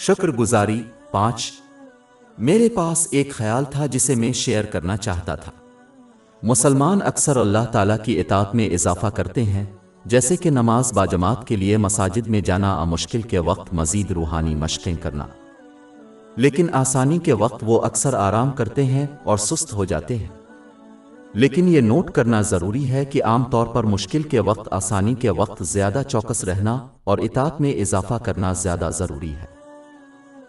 شکر گزاری 5۔ میرے پاس ایک خیال تھا جسے میں شیئر کرنا چاہتا تھا۔ مسلمان اکثر اللہ تعالیٰ کی اطاعت میں اضافہ کرتے ہیں، جیسے کہ نماز باجماعت کے لیے مساجد میں جانا، مشکل کے وقت مزید روحانی مشقیں کرنا، لیکن آسانی کے وقت وہ اکثر آرام کرتے ہیں اور سست ہو جاتے ہیں۔ لیکن یہ نوٹ کرنا ضروری ہے کہ عام طور پر مشکل کے وقت آسانی کے وقت زیادہ چوکس رہنا اور اطاعت میں اضافہ کرنا زیادہ ضروری ہے۔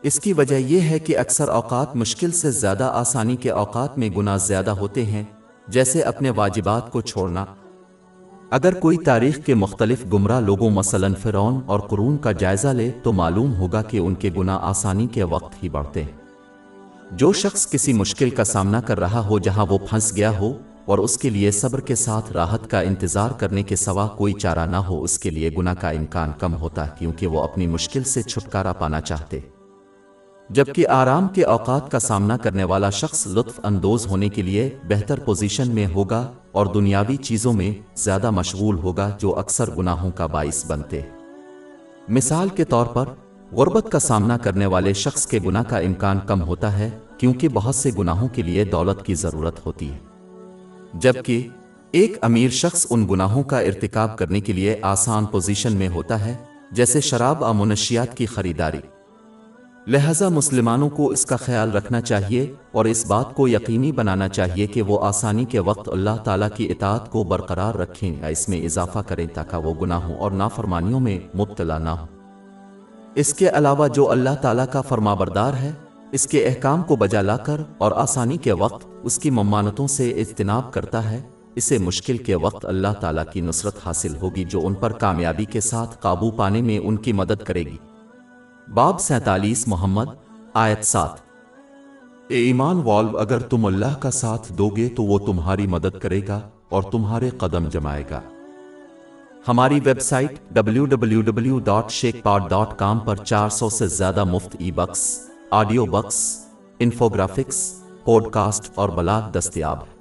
اس کی وجہ یہ ہے کہ اکثر اوقات مشکل سے زیادہ آسانی کے اوقات میں گناہ زیادہ ہوتے ہیں، جیسے اپنے واجبات کو چھوڑنا۔ اگر کوئی تاریخ کے مختلف گمراہ لوگوں مثلاً فرعون اور قرون کا جائزہ لے تو معلوم ہوگا کہ ان کے گناہ آسانی کے وقت ہی بڑھتے ہیں۔ جو شخص کسی مشکل کا سامنا کر رہا ہو جہاں وہ پھنس گیا ہو اور اس کے لیے صبر کے ساتھ راحت کا انتظار کرنے کے سوا کوئی چارہ نہ ہو، اس کے لیے گناہ کا امکان کم ہوتا ہے، کیونکہ وہ اپنی مشکل سے چھٹکارا پانا چاہتے۔ جبکہ آرام کے اوقات کا سامنا کرنے والا شخص لطف اندوز ہونے کے لیے بہتر پوزیشن میں ہوگا اور دنیاوی چیزوں میں زیادہ مشغول ہوگا، جو اکثر گناہوں کا باعث بنتے۔ مثال کے طور پر غربت کا سامنا کرنے والے شخص کے گناہ کا امکان کم ہوتا ہے، کیونکہ بہت سے گناہوں کے لیے دولت کی ضرورت ہوتی ہے، جبکہ ایک امیر شخص ان گناہوں کا ارتکاب کرنے کے لیے آسان پوزیشن میں ہوتا ہے، جیسے شراب اور منشیات کی خریداری۔ لہذا مسلمانوں کو اس کا خیال رکھنا چاہیے اور اس بات کو یقینی بنانا چاہیے کہ وہ آسانی کے وقت اللہ تعالیٰ کی اطاعت کو برقرار رکھیں یا اس میں اضافہ کریں، تاکہ وہ گناہوں اور نافرمانیوں میں مبتلا نہ ہوں۔ اس کے علاوہ جو اللہ تعالیٰ کا فرمانبردار ہے، اس کے احکام کو بجا لا کر اور آسانی کے وقت اس کی ممانعتوں سے اجتناب کرتا ہے، اسے مشکل کے وقت اللہ تعالیٰ کی نصرت حاصل ہوگی، جو ان پر کامیابی کے ساتھ قابو پانے میں ان کی مدد کرے گی۔ باب 47 محمد آیت 7۔ اے ایمان والو، اگر تم اللہ کا ساتھ دو گے تو وہ تمہاری مدد کرے گا اور تمہارے قدم جمائے گا۔ ہماری ویب سائٹ www.sheikhpod.com پر 400 سے زیادہ مفت e books, audio books, infographics, podcast اور بلاگ دستیاب ہے۔